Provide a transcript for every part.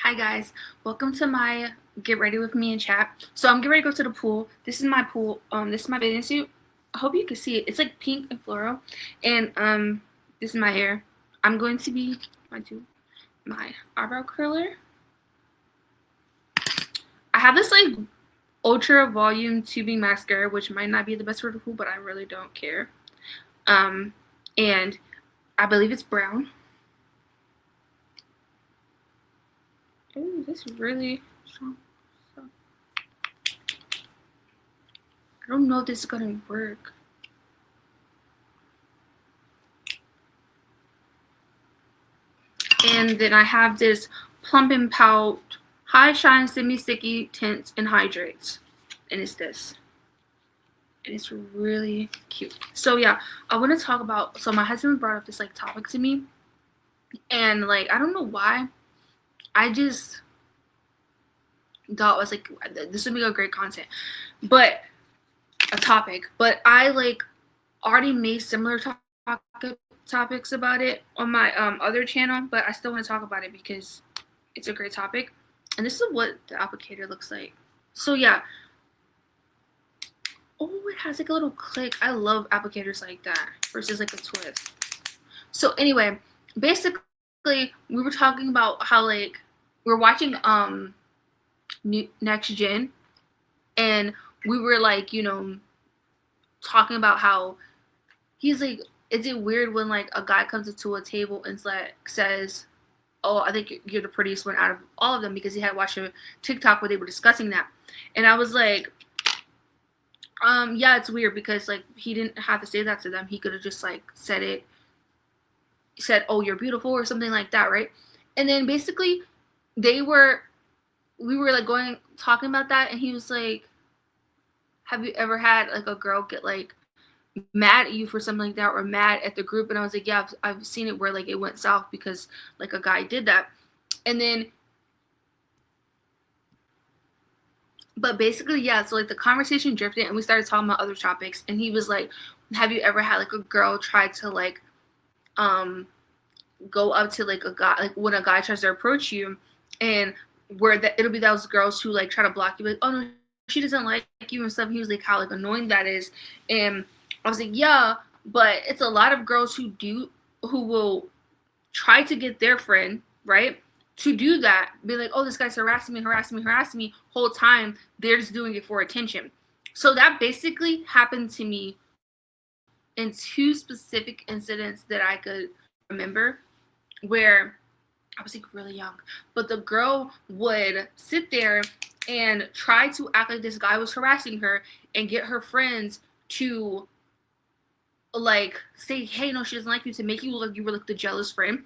Hi guys, welcome to my get ready with me and chat. So I'm getting ready to go to the pool. This is my pool. This is my bathing suit. I hope you can see it. It's like pink and floral, and this is my hair. I'm going to be my eyebrow curler. I have this like ultra volume tubing mascara, which might not be the best for the pool, but I really don't care. And I believe it's brown. Ooh, this is really strong. I don't know if this is gonna work. And then I have this Plump and Pout High Shine Semi-Sticky Tints and Hydrates. And it's this. And it's really cute. So yeah, I want to talk about, so my husband brought up this like topic to me. And like, I don't know why. I just thought it was like, this would be a great content. But a topic. But I like already made similar topics about it on my other channel, but I still want to talk about it because it's a great topic. And this is what the applicator looks like. So yeah. Oh, it has like a little click. I love applicators like that versus like a twist. So anyway, basically we were talking about how like we're watching Next Gen, and we were like, you know, talking about how he's like, is it weird when like a guy comes up to a table and like says, oh, I think you're the prettiest one out of all of them, because he had watched a TikTok where they were discussing that. And I was like, yeah, it's weird because like he didn't have to say that to them. He could have just like said, oh, you're beautiful or something like that, right? And then basically we were like talking about that, and he was like, have you ever had like a girl get like mad at you for something like that, or mad at the group? And I was like, yeah, I've seen it where like it went south because like a guy did that. And then but basically, yeah, so like the conversation drifted and we started talking about other topics, and he was like, have you ever had like a girl try to like go up to like a guy, like when a guy tries to approach you, and where that it'll be those girls who like try to block you, like, oh no, she doesn't like you and stuff. He was like, how like annoying that is. And I was like, yeah, but it's a lot of girls who will try to get their friend, right, to do that, be like, oh, this guy's harassing me, whole time they're just doing it for attention. So that basically happened to me in two specific incidents that I could remember, where I was like really young, but the girl would sit there and try to act like this guy was harassing her and get her friends to like say, hey, no, she doesn't like you, to make you look like you were like the jealous friend.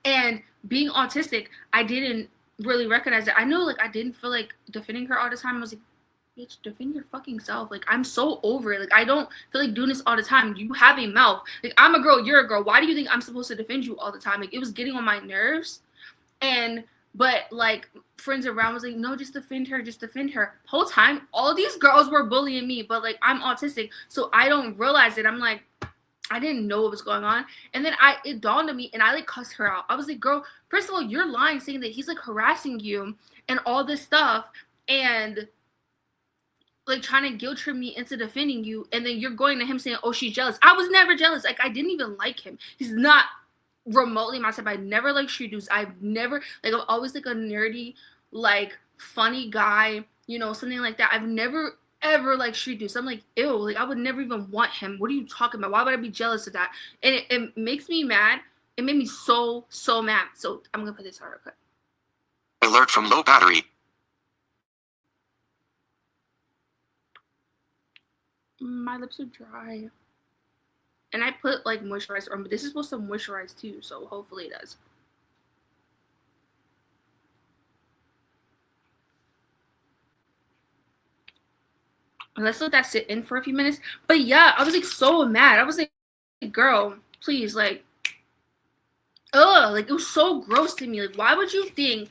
And being autistic, I didn't really recognize it. I know like I didn't feel like defending her all the time. I was like, bitch, defend your fucking self. Like, I'm so over it. Like, I don't feel like doing this all the time. You have a mouth. Like, I'm a girl, you're a girl. Why do you think I'm supposed to defend you all the time? Like, it was getting on my nerves. But like friends around was like, no, just defend her. Whole time, all these girls were bullying me, but like I'm autistic, so I don't realize it. I'm like, I didn't know what was going on. And then it dawned on me, and I like cussed her out. I was like, girl, first of all, you're lying, saying that he's like harassing you and all this stuff, and like trying to guilt trip me into defending you. And then you're going to him saying, oh, she's jealous. I was never jealous. Like, I didn't even like him. He's not remotely my type. I never like street dudes. I've never, like, I'm always like a nerdy, like funny guy, you know, something like that. I've never ever like street dudes. So I'm like, ew, like I would never even want him. What are you talking about? Why would I be jealous of that? And it makes me mad. It made me so mad. So I'm gonna put this on real quick. Alert from low battery. My lips are dry. And I put like moisturizer on, but this is supposed to moisturize too, so hopefully it does. Let's let that sit in for a few minutes. But yeah, I was like so mad. I was like, girl, please, like, ugh, like it was so gross to me. Like, why would you think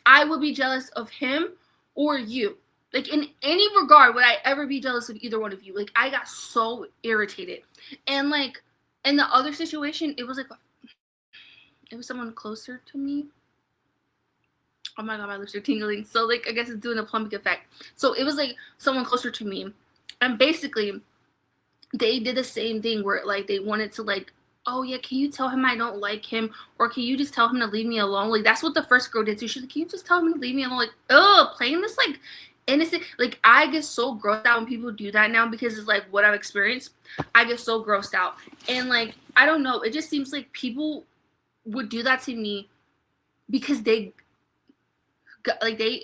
I would be jealous of him or you? Like, in any regard, would I ever be jealous of either one of you? Like, I got so irritated. And like, in the other situation, it was like, it was someone closer to me. Oh my god, my lips are tingling. So like I guess it's doing a plumbing effect. So it was like someone closer to me, and basically they did the same thing where like they wanted to like, oh yeah, can you tell him I don't like him, or can you just tell him to leave me alone? Like that's what the first girl did too. She's like, can you just tell him to leave me alone? Like, playing this like innocent. Like I get so grossed out when people do that now because it's like what I've experienced. I get so grossed out, and like I don't know. It just seems like people would do that to me because it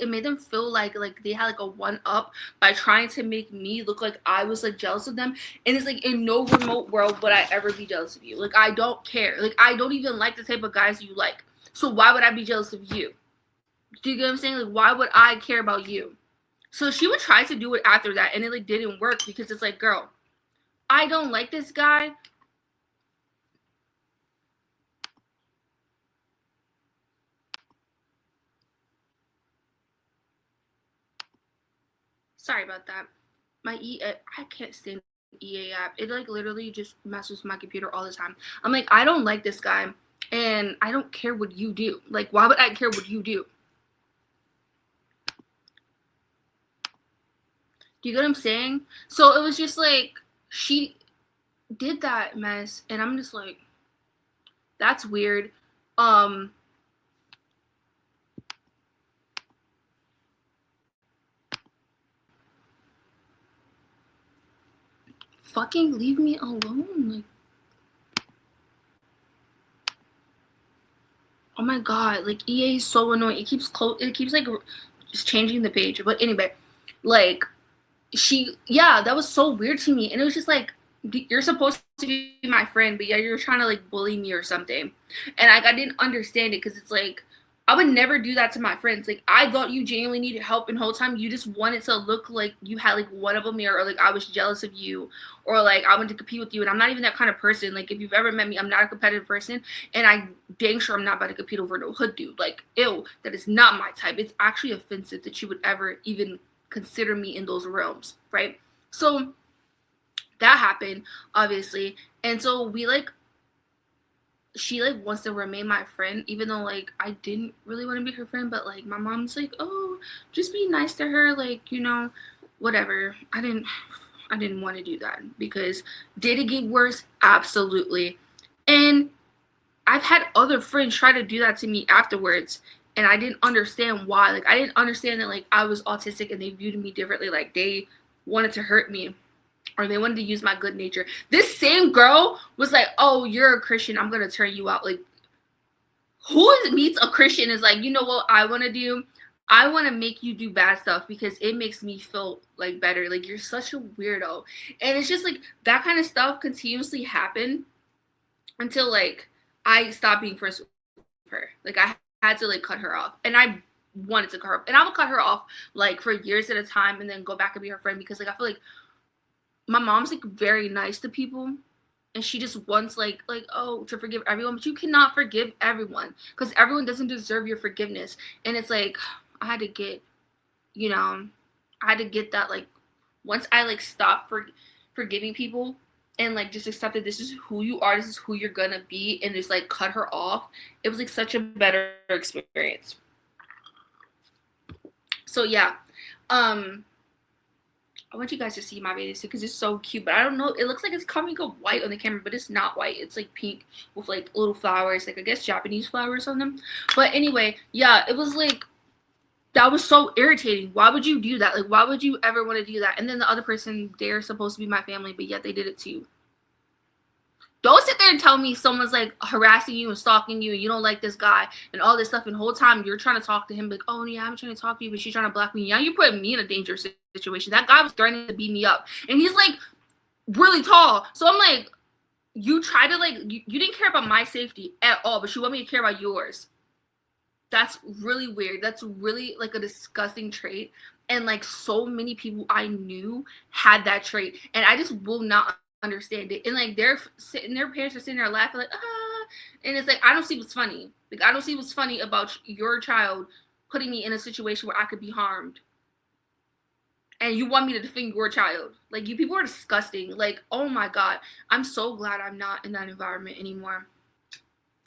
made them feel like they had like a one up by trying to make me look like I was like jealous of them. And it's like in no remote world would I ever be jealous of you. Like I don't care. Like I don't even like the type of guys you like. So why would I be jealous of you? Do you get what I'm saying? Like why would I care about you? So she would try to do it after that, and it like didn't work because it's like, girl, I don't like this guy. Sorry about that. I can't stand EA app. It like literally just messes with my computer all the time. I'm like, I don't like this guy, and I don't care what you do. Like, why would I care what you do? Do you get what I'm saying? So it was just like she did that mess, and I'm just like, that's weird. Fucking leave me alone. Like, oh my god, like EA is so annoying. It keeps like just changing the page. But anyway, like that was so weird to me. And it was just like, you're supposed to be my friend, but yeah, you're trying to like bully me or something. And like I didn't understand it because it's like I would never do that to my friends. Like I thought you genuinely needed help, and the whole time you just wanted to look like you had like one of them, or like I was jealous of you, or like I wanted to compete with you. And I'm not even that kind of person. Like if you've ever met me, I'm not a competitive person, and I dang sure I'm not about to compete over no hood dude. Like ew, that is not my type. It's actually offensive that you would ever even consider me in those realms, right? So that happened, obviously, and so she like wants to remain my friend, even though like I didn't really want to be her friend, but like my mom's like, oh, just be nice to her, like whatever. I didn't want to do that because did it get worse? Absolutely. And I've had other friends try to do that to me afterwards, and I didn't understand why. Like I didn't understand that like I was autistic and they viewed me differently. Like they wanted to hurt me, or they wanted to use my good nature. This same girl was like, oh, you're a Christian, I'm gonna turn you out. Like who meets a Christian is like, you know what I want to do? I want to make you do bad stuff because it makes me feel like better. Like you're such a weirdo. And it's just like that kind of stuff continuously happened until like I stopped being friends with her. Like I had to like cut her off, and I wanted to cut her off, and I would cut her off like for years at a time, and then go back and be her friend because like I feel like my mom's like very nice to people, and she just wants like oh, to forgive everyone, but you cannot forgive everyone because everyone doesn't deserve your forgiveness. And it's like I had to get that like once I like stopped forgiving people and like just accepted this is who you are, this is who you're gonna be, and just like cut her off, it was like such a better experience. So yeah, I want you guys to see my bathing suit because it's so cute, but I don't know, it looks like it's coming up white on the camera, but it's not white. It's like pink with like little flowers, like I guess Japanese flowers on them. But anyway, yeah, it was like that was so irritating. Why would you do that? Like why would you ever want to do that? And then the other person, they're supposed to be my family, but yet they did it too. Don't sit there and tell me someone's like harassing you and stalking you and you don't like this guy and all this stuff, and the whole time you're trying to talk to him like, oh yeah, I'm trying to talk to you, but she's trying to block me. Now you're putting me in a dangerous situation. That guy was threatening to beat me up, and he's like really tall. So I'm like, you try to like you didn't care about my safety at all, but you want me to care about yours. That's really weird. That's really like a disgusting trait. And like so many people I knew had that trait, and I just will not understand it. And like they're sitting, their parents are sitting there laughing like and it's like I don't see what's funny. Like I don't see what's funny about your child putting me in a situation where I could be harmed, and you want me to defend your child. Like you people are disgusting. Like oh my god, I'm so glad I'm not in that environment anymore.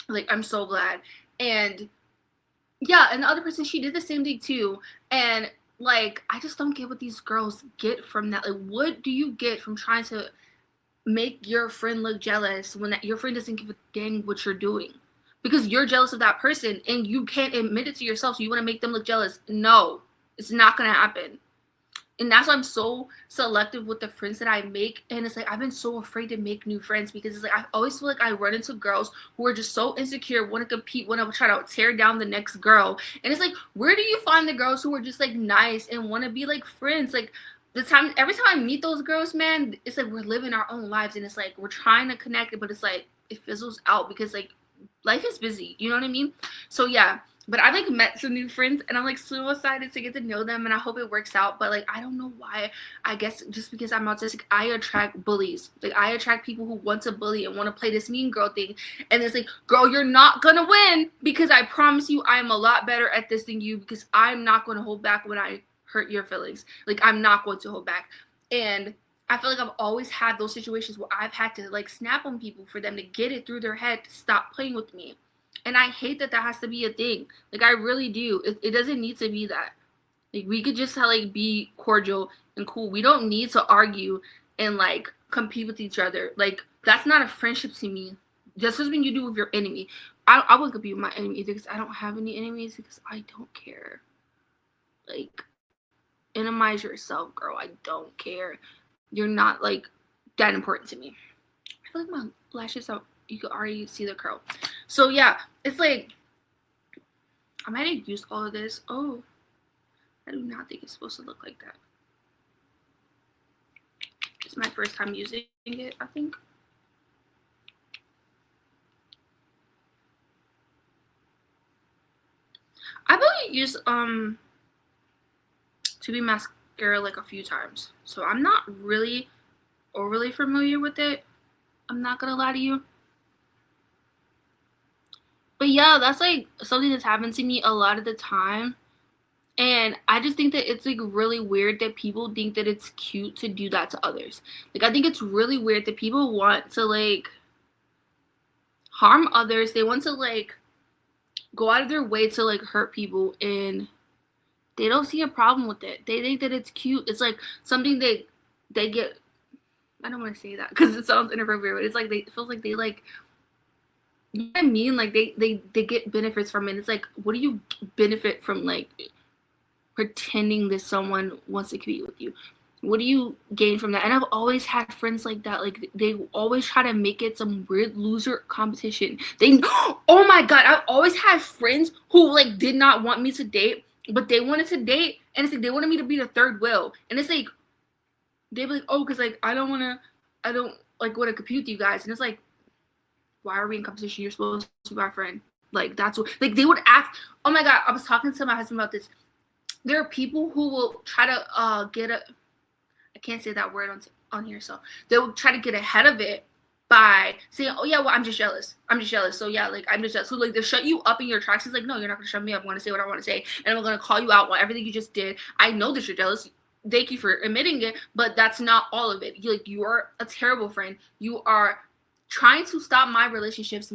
Like I'm so glad. And Yeah, and the other person, she did the same thing too. And like, I just don't get what these girls get from that. Like, what do you get from trying to make your friend look jealous when your friend doesn't give a dang what you're doing? Because you're jealous of that person and you can't admit it to yourself, so you want to make them look jealous. No, it's not gonna happen. And that's why I'm so selective with the friends that I make. And it's like, I've been so afraid to make new friends because it's like, I always feel like I run into girls who are just so insecure, want to compete, want to try to tear down the next girl. And it's like, where do you find the girls who are just like nice and want to be like friends? Like, every time I meet those girls, man, it's like we're living our own lives, and it's like we're trying to connect, but it's like it fizzles out because like life is busy, you know what I mean? So yeah, but I've like met some new friends and I'm like so excited to get to know them, and I hope it works out. But like, I don't know why. I guess just because I'm autistic, I attract bullies. Like, I attract people who want to bully and want to play this mean girl thing. And it's like, girl, you're not gonna win, because I promise you I'm a lot better at this than you, because I'm not going to hold back when I hurt your feelings. Like, I'm not going to hold back. And I feel like I've always had those situations where I've had to like snap on people for them to get it through their head to stop playing with me. And I hate that that has to be a thing. Like, I really do. It doesn't need to be that. Like, we could just like be cordial and cool. We don't need to argue and like compete with each other. Like, that's not a friendship to me. That's something you do with your enemy. I wouldn't compete with my enemy either, because I don't have any enemies, because I don't care. Like, minimize yourself, girl. I don't care. You're not like that important to me. I feel like my lashes are, you can already see the curl. So yeah, it's like, I might have used all of this. Oh, I do not think it's supposed to look like that. It's my first time using it, I think. I've only used to be mascara like a few times, so I'm not really overly familiar with it. I'm not gonna lie to you. But yeah, that's like something that's happened to me a lot of the time. And I just think that it's like really weird that people think that it's cute to do that to others. Like, I think it's really weird that people want to like harm others. They want to like go out of their way to like hurt people, and they don't see a problem with it. They think that it's cute. It's like something they get. I don't want to say that because it sounds inappropriate, but it's like it feels like they like, you know what I mean? Like they get benefits from it. It's like, what do you benefit from like pretending that someone wants to compete with you? What do you gain from that? And I've always had friends like that. Like, they always try to make it some weird loser competition. Oh my god, I've always had friends who like did not want me to date, but they wanted to date, and it's like they wanted me to be the third wheel. And it's like, they'd be like, oh, because like I don't like want to compete with you guys. And it's like, why are we in competition? You're supposed to be my friend. Like, that's what, like, they would ask. Oh my god, I was talking to my husband about this. There are people who will try to get a, I can't say that word on here, so they will try to get ahead of it by saying, oh yeah, well, I'm just jealous. So yeah, like, I'm just jealous. So like, they'll shut you up in your tracks. It's like, no, you're not gonna shut me up. I'm gonna say what I want to say, and I'm gonna call you out on everything you just did. I know that you're jealous. Thank you for admitting it, but that's not all of it. You are a terrible friend. You are trying to stop my relationships,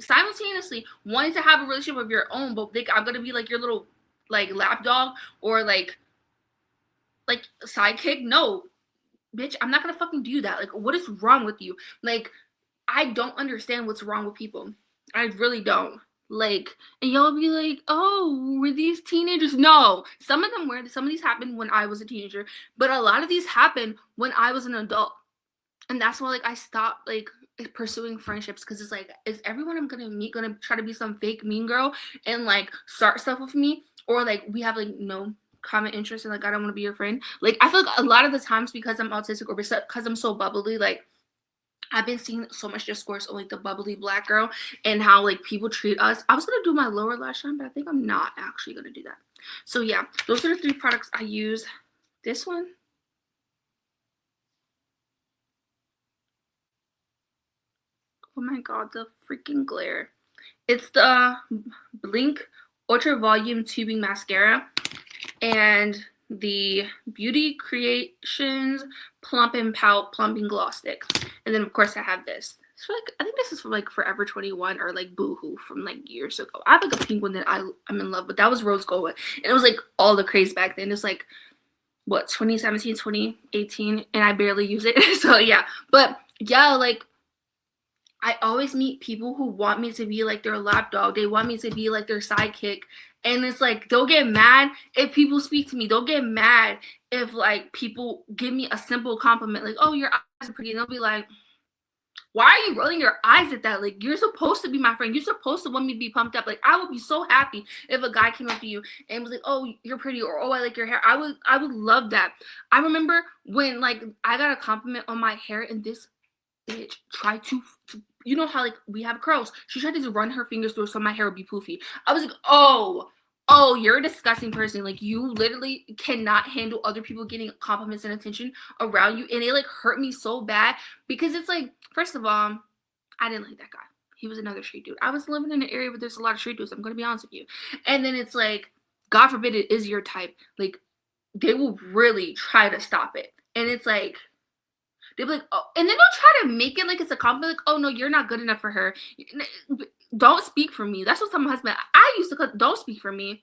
simultaneously wanting to have a relationship of your own, but think I'm gonna be like your little like lapdog or like sidekick. No, bitch, I'm not gonna fucking do that. Like, what is wrong with you? Like, I don't understand what's wrong with people. I really don't. Like, and y'all be like, oh, were these teenagers? No, some of them were. Some of these happened when I was a teenager, but a lot of these happened when I was an adult. And that's why like I stopped like pursuing friendships, because it's like, is everyone I'm gonna meet gonna try to be some fake mean girl and like start stuff with me, or like we have like no common interest and like I don't want to be your friend? Like, I feel like a lot of the times, because I'm autistic or because I'm so bubbly, like I've been seeing so much discourse on like the bubbly black girl and how like people treat us. I was gonna do my lower lash line, but I think I'm not actually gonna do that. So yeah, those are the 3 products I use. This one, oh my god, the freaking glare. It's the Blink Ultra Volume Tubing Mascara and the Beauty Creations Plump and Pout Plumping Gloss Stick. And then, of course, I have this. So like I think this is from like Forever 21 or like Boohoo from like years ago. I have like a pink one that I'm in love with. That was rose gold, and it was like all the craze back then. It's like what 2017, 2018, and I barely use it. So yeah, but yeah, like I always meet people who want me to be like their lapdog. They want me to be like their sidekick. And it's like, they'll get mad if people speak to me. They'll get mad if like people give me a simple compliment, like, oh, your eyes are pretty. And they'll be like, why are you rolling your eyes at that? Like, you're supposed to be my friend. You're supposed to want me to be pumped up. Like, I would be so happy if a guy came up to you and was like, oh, you're pretty, or oh, I like your hair. I would love that. I remember when like I got a compliment on my hair, and this bitch tried to you know how like we have curls. She tried to run her fingers through so my hair would be poofy. I was like, oh, you're a disgusting person. Like, you literally cannot handle other people getting compliments and attention around you. And it like hurt me so bad because it's like, first of all, I didn't like that guy. He was another street dude. I was living in an area where there's a lot of street dudes. I'm gonna be honest with you. And then it's like, God forbid it is your type. Like, they will really try to stop it. And it's like, they'll be like, oh, and then they'll try to make it like it's a compliment. Like, oh no, you're not good enough for her. Don't speak for me. That's what my husband. I used to call, don't speak for me.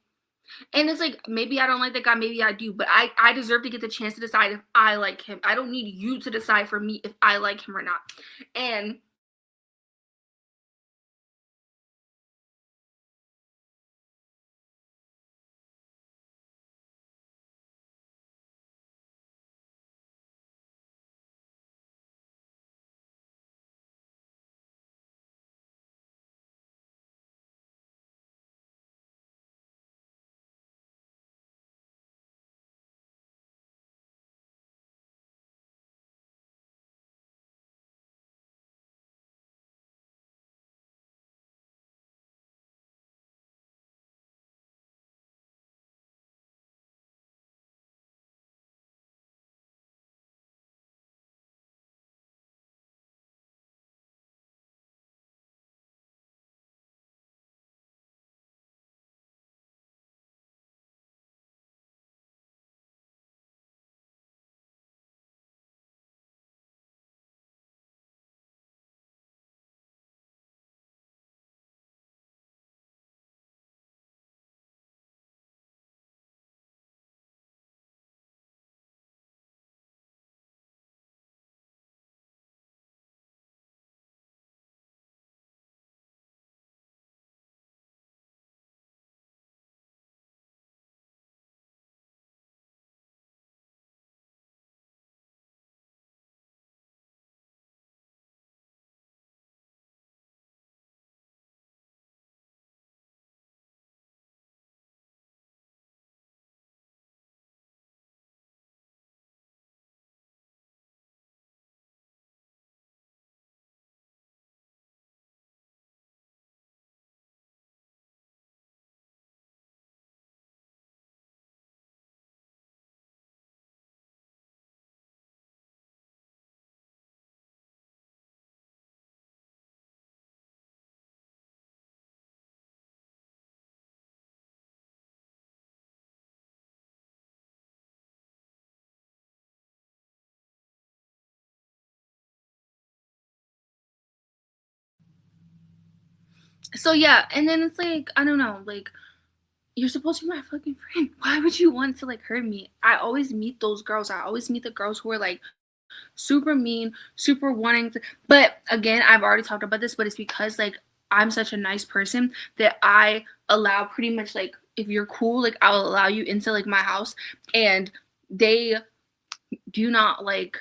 And it's like, maybe I don't like that guy, maybe I do, but I deserve to get the chance to decide if I like him. I don't need you to decide for me if I like him or not. And so yeah, and then it's like, I don't know, like, you're supposed to be my fucking friend. Why would you want to like hurt me? I always meet those girls. I always meet the girls who are like super mean, super wanting to. But again, I've already talked about this, but it's because like I'm such a nice person that I allow pretty much like, if you're cool, like I'll allow you into like my house, and they do not like,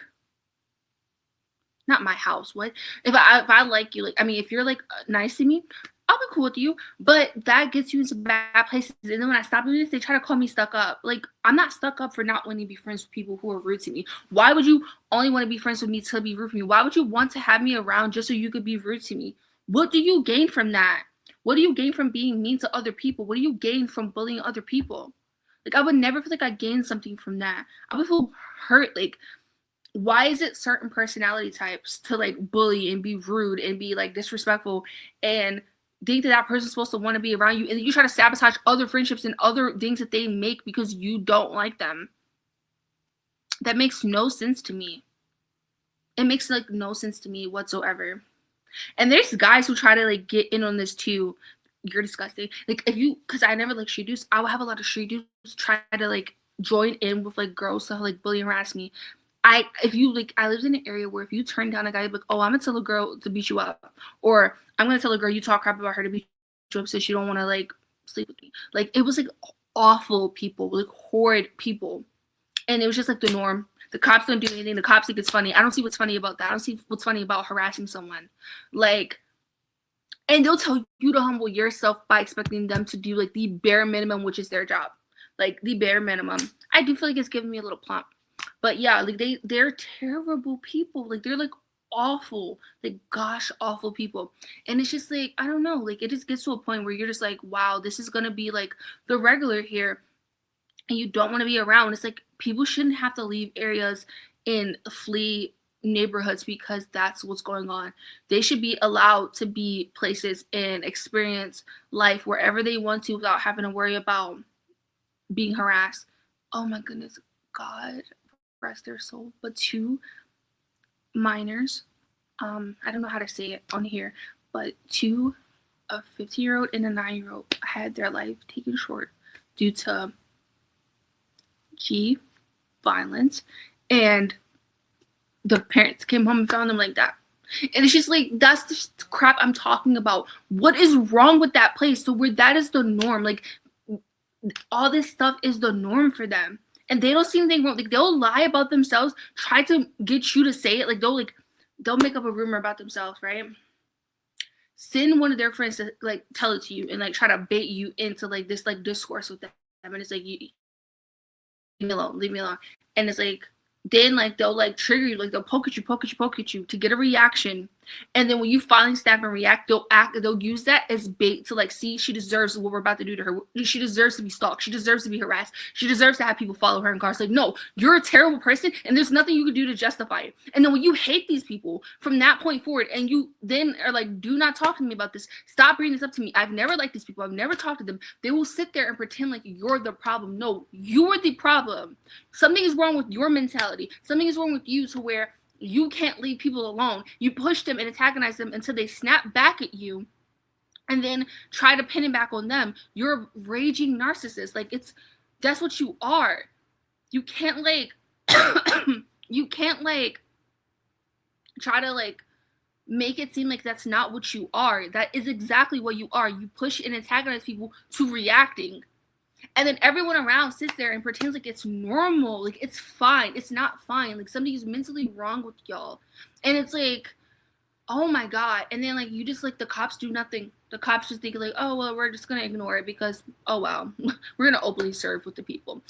not my house. What if I like you? Like, I mean, if you're like nice to me, I'll be cool with you. But that gets you into bad places. And then when I stop doing this, they try to call me stuck up. Like, I'm not stuck up for not wanting to be friends with people who are rude to me. Why would you only want to be friends with me to be rude to me? Why would you want to have me around just so you could be rude to me? What do you gain from that? What do you gain from being mean to other people? What do you gain from bullying other people? Like, I would never feel like I gained something from that. I would feel hurt. Like, why is it certain personality types to like bully and be rude and be like disrespectful and think that that person's supposed to want to be around you, and you try to sabotage other friendships and other things that they make because you don't like them? That makes no sense to me. It makes like no sense to me whatsoever. And there's guys who try to like get in on this too. You're disgusting. Like if you, because I never like street dudes, I would have a lot of street dudes try to like join in with like girls to like bully and harass me. If you like, I lived in an area where if you turn down a guy, like, oh, I'm gonna tell a girl to beat you up, or I'm gonna tell a girl you talk crap about her to beat you up, so she don't want to like sleep with me. Like it was like awful people, like horrid people, and it was just like the norm. The cops don't do anything. The cops think it's funny. I don't see what's funny about that. I don't see what's funny about harassing someone. Like, and they'll tell you to humble yourself by expecting them to do like the bare minimum, which is their job. Like the bare minimum. I do feel like it's giving me a little plump. But yeah, like they're terrible people. Like they're like awful, like gosh awful people. And it's just like, I don't know, like it just gets to a point where you're just like, wow, this is gonna be like the regular here, and you don't want to be around. It's like people shouldn't have to leave areas and flee neighborhoods because that's what's going on. They should be allowed to be places and experience life wherever they want to without having to worry about being harassed. Oh my goodness, God rest their soul. But two minors, I don't know how to say it on here, but two, a 15-year-old and a 9-year-old had their life taken short due to violence, and the parents came home and found them like that. And it's just like, that's the crap I'm talking about. What is wrong with that place? So where that is the norm, like all this stuff is the norm for them, and they don't see anything wrong. Like they'll lie about themselves, try to get you to say it. Like they'll make up a rumor about themselves, right? Send one of their friends to like tell it to you and like try to bait you into like this like discourse with them. And it's like, leave me alone. And it's like, then like they'll like trigger you, like they'll poke at you to get a reaction. And then when you finally snap and react, they'll use that as bait to like, see, she deserves what we're about to do to her. She deserves to be stalked. She deserves to be harassed. She deserves to have people follow her in cars. Like, no, you're a terrible person and there's nothing you can do to justify it. And then when you hate these people from that point forward, and you then are like, do not talk to me about this. Stop bringing this up to me. I've never liked these people. I've never talked to them. They will sit there and pretend like you're the problem. No, you're the problem. Something is wrong with your mentality. Something is wrong with you to where you can't leave people alone. You push them and antagonize them until they snap back at you and then try to pin it back on them. You're a raging narcissist. Like that's what you are. You can't like try to like make it seem like that's not what you are. That is exactly what you are. You push and antagonize people to reacting. And then everyone around sits there and pretends like it's normal. Like it's fine. It's not fine. Like somebody's mentally wrong with y'all. And it's like, oh my God. And then like you just like the cops do nothing. The cops just think like, oh well, we're just gonna ignore it because oh well, we're gonna openly serve with the people.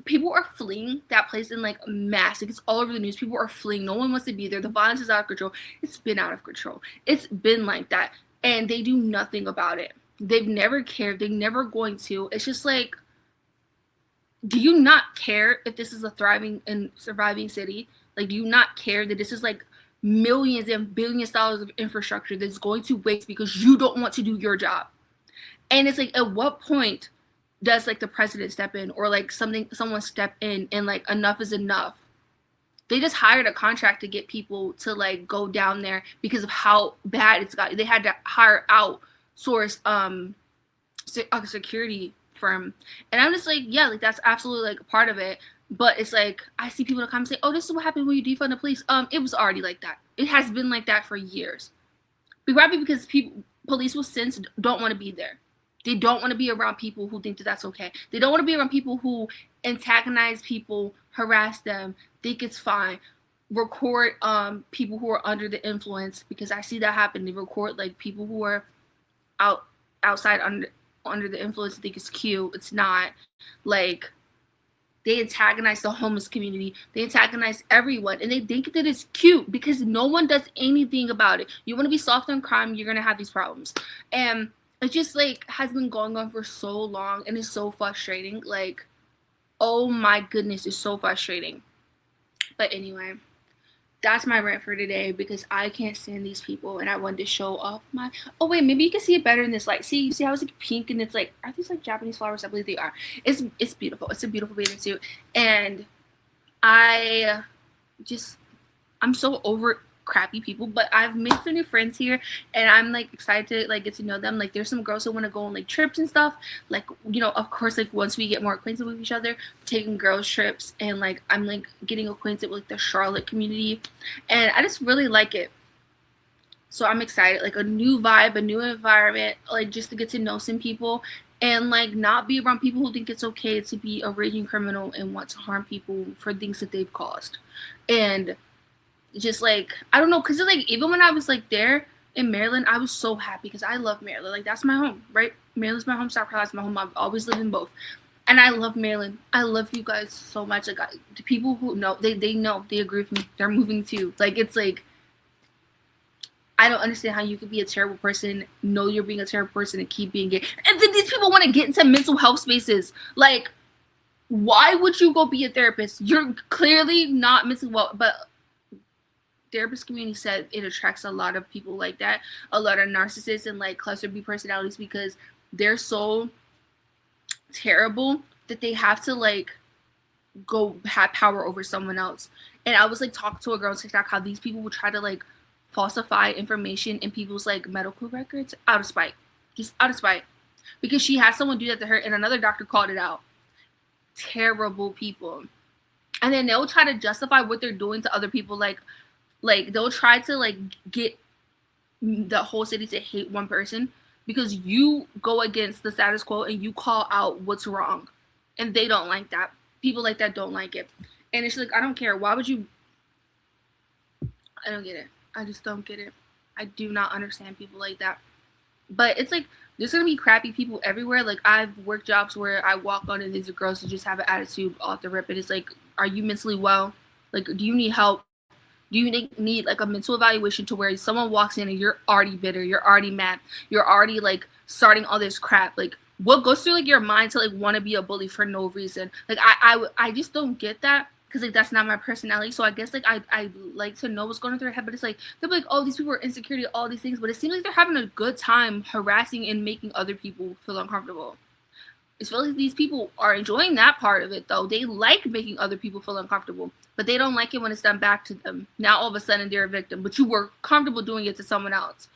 People are fleeing that place in like mass. Like, it's all over the news. People are fleeing. No one wants to be there. The violence is out of control. It's been out of control. It's been like that. And they do nothing about it. They've never cared. They're never going to. It's just like, do you not care if this is a thriving and surviving city? Like, do you not care that this is like millions and billions of dollars of infrastructure that's going to waste because you don't want to do your job? And it's like, at what point does like the president step in, or like someone step in and like enough is enough? They just hired a contract to get people to like go down there because of how bad it's got. They had to hire outsource a security firm. And I'm just like, yeah, like that's absolutely like a part of it. But it's like, I see people that come and say, oh, this is what happened when you defund the police. It was already like that. It has been like that for years. But probably because police with sense don't want to be there. They don't want to be around people who think that that's okay. They don't want to be around people who antagonize people, harass them, think it's fine. Record people who are under the influence, because I see that happen. They record like people who are outside under the influence, think it's cute. It's not. Like, they antagonize the homeless community. They antagonize everyone. And they think that it's cute because no one does anything about it. You want to be soft on crime, you're going to have these problems. And it just like has been going on for so long, and it's so frustrating. Like, oh my goodness, it's so frustrating. But anyway, that's my rant for today, because I can't stand these people, and I wanted to show off my. Oh wait, maybe you can see it better in this light. See, you see how it's like pink, and it's like, are these like Japanese flowers? I believe they are. It's beautiful. It's a beautiful bathing suit, and I'm so over crappy people, but I've made some new friends here, and I'm like excited to like get to know them. Like there's some girls who want to go on like trips and stuff, like, you know, of course, like once we get more acquainted with each other, taking girls trips, and like I'm like getting acquainted with like the Charlotte community, and I just really like it. So I'm excited, like a new vibe, a new environment, like just to get to know some people, and like not be around people who think it's okay to be a raging criminal and want to harm people for things that they've caused. And just like, I don't know, because like even when I was like there in Maryland, I was so happy because I love Maryland. Like that's my home, right? Maryland's my home, South Carolina's my home. I've always lived in both. And I love Maryland. I love you guys so much. Like the people who know, they know, they agree with me. They're moving too. Like it's like, I don't understand how you could be a terrible person, know you're being a terrible person, and keep being gay. And then these people want to get into mental health spaces. Like, why would you go be a therapist? You're clearly not mentally well, but therapist community said it attracts a lot of people like that, a lot of narcissists and like cluster B personalities, because they're so terrible that they have to like go have power over someone else. And I was like talking to a girl on TikTok how these people would try to like falsify information in people's like medical records out of spite, just out of spite, because she had someone do that to her and another doctor called it out. Terrible people. And then they'll try to justify what they're doing to other people, like they'll try to like get the whole city to hate one person because you go against the status quo and you call out what's wrong, and they don't like that. People like that don't like it. And it's like, I don't care, why would you? I don't get it. I just don't get it. I do not understand people like that. But it's like, there's gonna be crappy people everywhere. Like I've worked jobs where I walk on and these are girls who just have an attitude off the rip, and it's like, are you mentally well? Like, do you need help? Do you need like a mental evaluation to where someone walks in and you're already bitter, you're already mad, you're already like starting all this crap? Like what goes through like your mind to like want to be a bully for no reason? Like I just don't get that, because like that's not my personality. So I guess like I like to know what's going through their head, but it's like they'll be like, oh, these people are insecure, all these things, but it seems like they're having a good time harassing and making other people feel uncomfortable. It's really like these people are enjoying that part of it though. They like making other people feel uncomfortable, but they don't like it when it's done back to them. Now all of a sudden they're a victim, but you were comfortable doing it to someone else.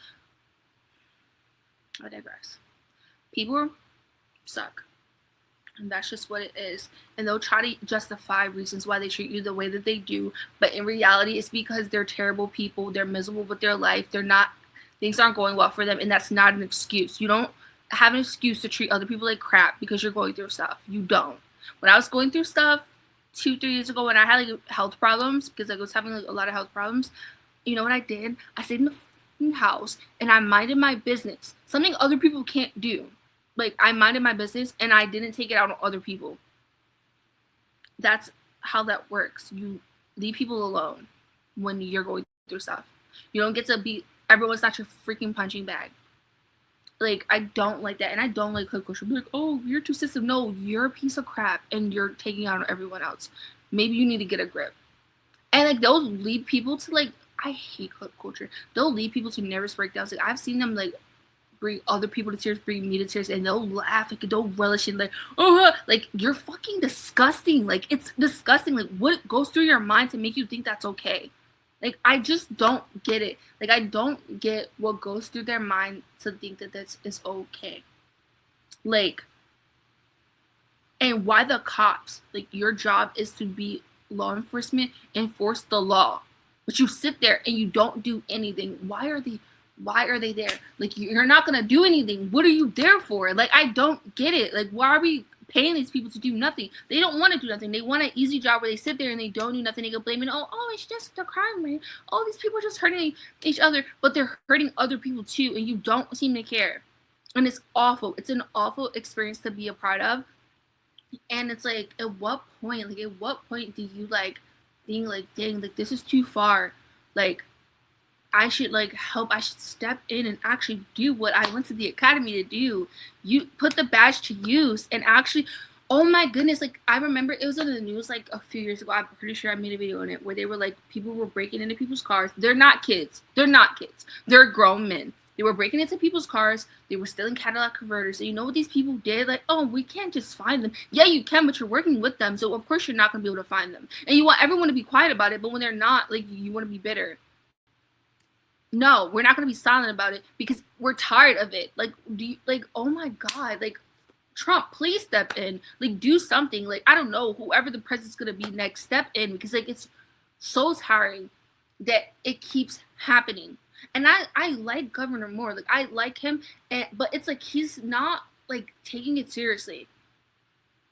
I digress. People suck. And that's just what it is. And they'll try to justify reasons why they treat you the way that they do. But in reality, it's because they're terrible people. They're miserable with their life. Things aren't going well for them. And that's not an excuse. You don't have an excuse to treat other people like crap because you're going through stuff. You don't. When I was going through stuff 2-3 years ago, when I had like health problems, because I was having like a lot of health problems, you know what I did? I stayed in the house and I minded my business. Something other people can't do. Like I minded my business and I didn't take it out on other people. That's how that works. You leave people alone when you're going through stuff. You don't get to be, everyone's not your freaking punching bag. Like, I don't like that. And I don't like culture. Be like, oh, you're too sensitive. No, you're a piece of crap and you're taking out on everyone else. Maybe you need to get a grip. And like they'll lead people to like, I hate culture. They'll lead people to nervous breakdowns. Like I've seen them like bring other people to tears, bring me to tears, and they'll laugh, like they'll relish it, like, oh, like you're fucking disgusting. Like it's disgusting. Like what goes through your mind to make you think that's okay? Like I just don't get it. Like I don't get what goes through their mind to think that this is okay. Like, and why the cops? Like your job is to be law enforcement, enforce the law, but you sit there and you don't do anything. Why are they there? Like you're not gonna do anything. What are you there for? Like I don't get it. Like why are we paying these people to do nothing? They don't want to do nothing. They want an easy job where they sit there and they don't do nothing. They can blame it. Oh, it's just a crime rate. Oh, these people are just hurting each other, but they're hurting other people too, and you don't seem to care. And it's awful. It's an awful experience to be a part of. And it's like, at what point? Like, at what point do you like think like, dang, like this is too far? Like, I should like help. I should step in and actually do what I went to the academy to do. You put the badge to use and actually, oh my goodness, like I remember it was in the news like a few years ago. I'm pretty sure I made a video on it where they were like, people were breaking into people's cars. They're not kids. They're grown men. They were breaking into people's cars. They were stealing Cadillac converters. And you know what these people did? Like, oh, we can't just find them. Yeah, you can, but you're working with them. So of course you're not going to be able to find them. And you want everyone to be quiet about it. But when they're not, like you want to be bitter. No, we're not gonna be silent about it because we're tired of it. Like, do you like? Oh my god, like Trump, please step in. Like, do something. Like, I don't know, whoever the president's gonna be next, step in because like it's so tiring that it keeps happening. And I like Governor Moore. Like, I like him, but it's like he's not like taking it seriously.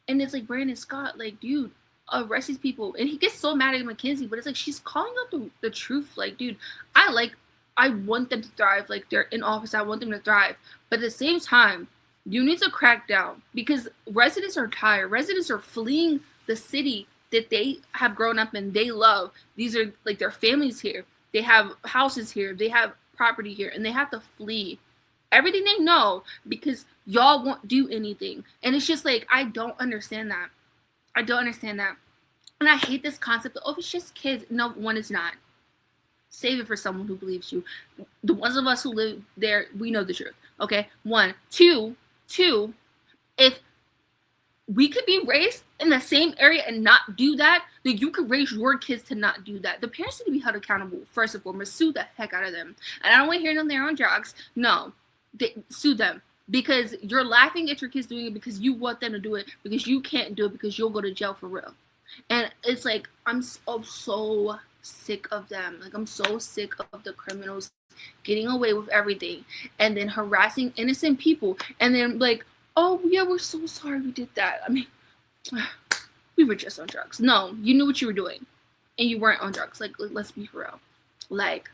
And it's like Brandon Scott, like, dude, arrest these people. And he gets so mad at McKenzie, but it's like she's calling out the truth. Like, dude, I want them to thrive. Like, they're in office. I want them to thrive. But at the same time, you need to crack down because residents are tired. Residents are fleeing the city that they have grown up in. They love. These are like their families here. They have houses here. They have property here, and they have to flee everything they know because y'all won't do anything. And it's just like, I don't understand that. I don't understand that. And I hate this concept of, oh, it's just kids. No, one is not. Save it for someone who believes you. The ones of us who live there, we know the truth. Okay? One. Two, if we could be raised in the same area and not do that, then you could raise your kids to not do that. The parents need to be held accountable, first and foremost. Sue the heck out of them. And I don't want to hear them they're on drugs. No. Sue them. Because you're laughing at your kids doing it because you want them to do it, because you can't do it because you'll go to jail for real. And it's like, I'm so sick of them. Like, I'm so sick of the criminals getting away with everything and then harassing innocent people and then like, oh yeah, we're so sorry we did that. I mean, we were just on drugs. No, you knew what you were doing and you weren't on drugs. Like, let's be for real. Like,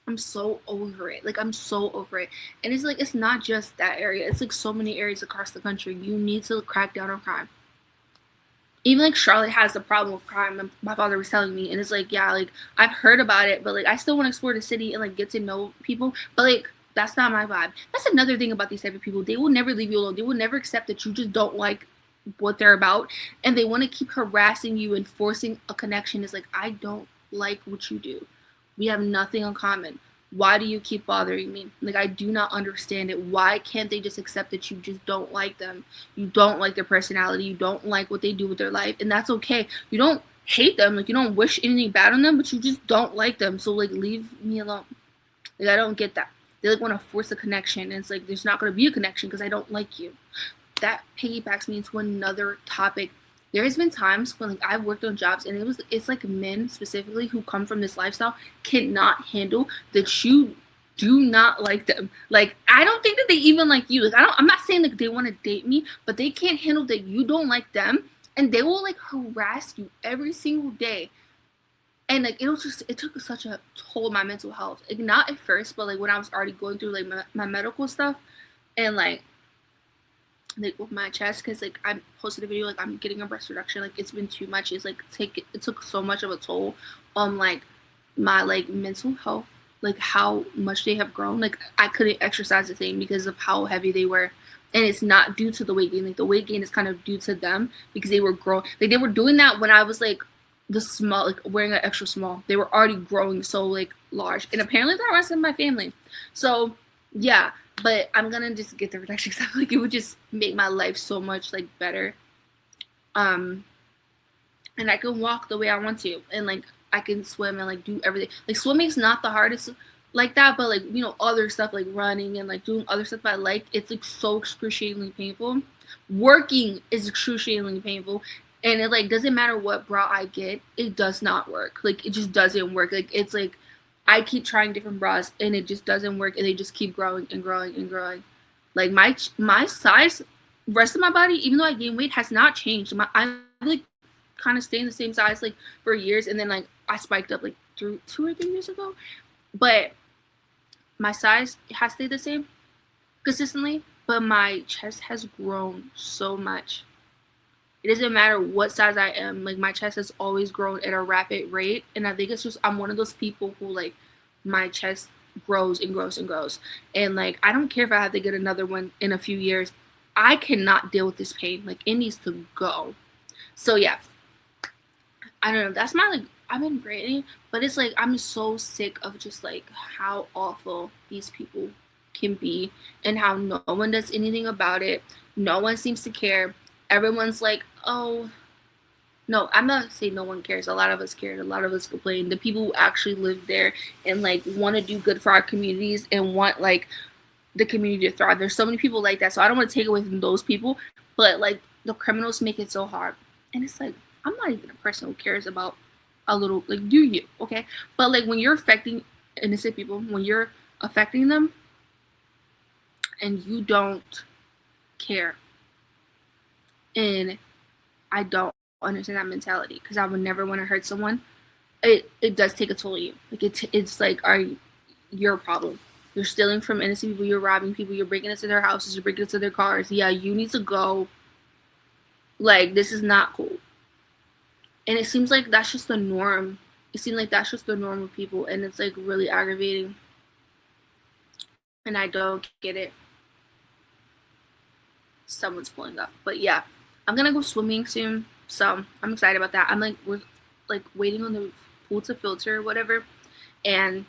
I'm so over it. Like, I'm so over it. And it's like, it's not just that area. It's like so many areas across the country. You need to crack down on crime. Even like Charlotte has a problem with crime. My father was telling me, and it's like, yeah, like I've heard about it, but like I still want to explore the city and like get to know people. But like that's not my vibe. That's another thing about these type of people. They will never leave you alone. They will never accept that you just don't like what they're about, and they want to keep harassing you and forcing a connection. It's like, I don't like what you do. We have nothing in common. Why do you keep bothering me? Like, I do not understand it. Why can't they just accept that you just don't like them? You don't like their personality. You don't like what they do with their life. And that's okay. You don't hate them. Like, you don't wish anything bad on them, but you just don't like them. So, like, leave me alone. Like, I don't get that. They, like, want to force a connection. And it's like, there's not going to be a connection because I don't like you. That piggybacks me into another topic. There has been times when like I've worked on jobs and it's like men specifically who come from this lifestyle cannot handle that you do not like them. Like, I don't think that they even like you. Like, I'm not saying like they want to date me, but they can't handle that you don't like them, and they will like harass you every single day. And like it took such a toll on my mental health. Like, not at first, but like when I was already going through like my medical stuff and like with my chest, because like I posted a video like I'm getting a breast reduction. Like, it's been too much. It's like it took so much of a toll on like my like mental health, like how much they have grown. Like, I couldn't exercise the same because of how heavy they were. And it's not due to the weight gain. Like, the weight gain is kind of due to them because they were growing. Like, they were doing that when I was like the small, like wearing an extra small. They were already growing so like large, and apparently that runs in my family. So yeah. But I'm gonna just get the reduction because I feel like it would just make my life so much like better. And I can walk the way I want to, and like I can swim and like do everything. Like, swimming's not the hardest like that, but like, you know, other stuff like running and like doing other stuff I like, it's like so excruciatingly painful. Working is excruciatingly painful, and it like doesn't matter what bra I get, it does not work. Like, it just doesn't work. Like, it's like I keep trying different bras and it just doesn't work, and they just keep growing and growing and growing. Like, my size, rest of my body, even though I gained weight, has not changed. I like kind of stay in the same size like for years, and then like I spiked up like 2 or 3 years ago. But my size has stayed the same consistently, but my chest has grown so much. It doesn't matter what size I am. Like, my chest has always grown at a rapid rate. And I think it's just, I'm one of those people who, like, my chest grows and grows and grows. And, like, I don't care if I have to get another one in a few years. I cannot deal with this pain. Like, it needs to go. So, yeah. I don't know. That's my, like, I've been ranting. But it's, like, I'm so sick of just, like, how awful these people can be. And how no one does anything about it. No one seems to care. Everyone's like, oh, No, I'm not saying no one cares. A lot of us care. A lot of us complain. The people who actually live there and like want to do good for our communities and want like the community to thrive. There's so many people like that. So I don't want to take away from those people, but like the criminals make it so hard. And it's like I'm not even a person who cares about a little like do you, okay? But like when you're affecting innocent people, when you're affecting them and you don't care, and I don't understand that mentality because I would never want to hurt someone. It does take a toll on you. Like it's like you're a problem. You're stealing from innocent people. You're robbing people. You're breaking into their houses. You're breaking into their cars. Yeah, you need to go. Like this is not cool. And it seems like that's just the norm. It seems like that's just the norm of people, and it's like really aggravating. And I don't get it. Someone's pulling up, but yeah, I'm gonna go swimming soon, so I'm excited about that. I'm like we're like waiting on the pool to filter or whatever, and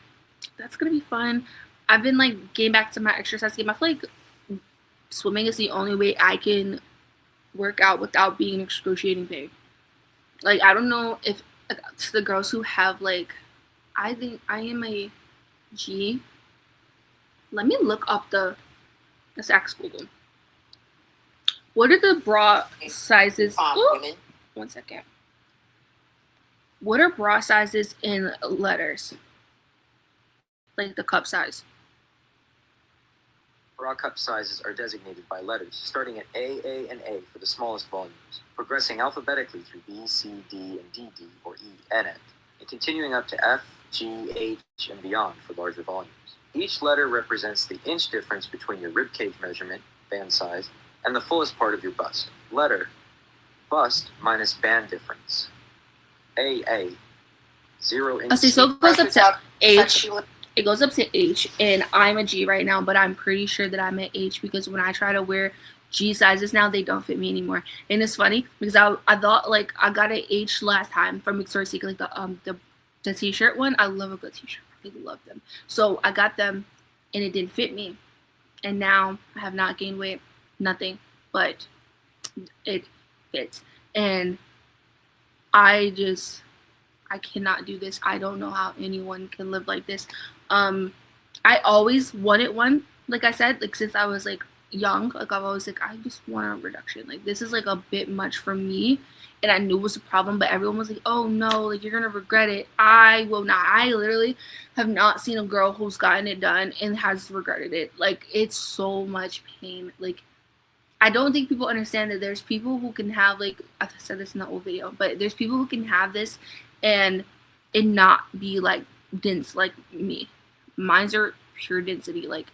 that's gonna be fun. I've been like getting back to my exercise game. I feel like swimming is the only way I can work out without being in excruciating pain. Like I don't know if like, to the girls who have like, I think I am a G. Let me look up the. Let's ask Google. What are the bra sizes? Ooh, 1 second. What are bra sizes in letters? Like the cup size. Bra cup sizes are designated by letters, starting at A, and A for the smallest volumes, progressing alphabetically through B, C, D, and DD, or E, and N, and continuing up to F, G, H, and beyond for larger volumes. Each letter represents the inch difference between your ribcage measurement, band size, and the fullest part of your bust. Letter, bust minus band difference. A, 0 inch. Okay, so it goes up to H. It goes up to H, and I'm a G right now, but I'm pretty sure that I'm at H because when I try to wear G sizes now, they don't fit me anymore. And it's funny because I thought like I got an H last time from Victoria's Secret, like the t-shirt one. I love a good t-shirt. I really love them. So I got them, and it didn't fit me. And now I have not gained weight, nothing, but it fits. And I cannot do this. I don't know how anyone can live like this. I always wanted one, like I said, like since I was like young, like I've always like I just want a reduction. Like this is like a bit much for me, and I knew it was a problem, but everyone was like, "Oh no, like you're gonna regret it." I will not. I literally have not seen a girl who's gotten it done and has regretted it. Like it's so much pain. Like I don't think people understand that there's people who can have like I said this in the old video, but there's people who can have this and it not be like dense like me. Mine's are pure density. Like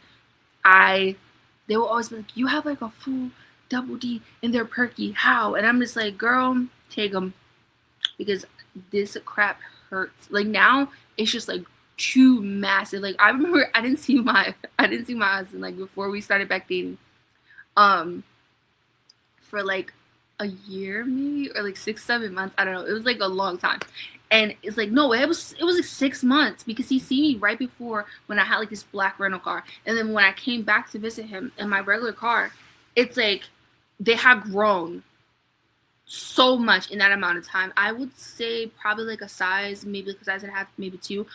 they will always be like, you have like a full double D and they're perky. How? And I'm just like, girl, take them because this crap hurts. Like now it's just like too massive. Like I remember I didn't see my husband like before we started back dating. For like a year maybe or like 6-7 months. I don't know. It was like a long time. And it's like, no, it was like 6 months because he seen me right before when I had like this black rental car. And then when I came back to visit him in my regular car, it's like they have grown so much in that amount of time. I would say probably like a size, maybe like a size and a half, maybe 2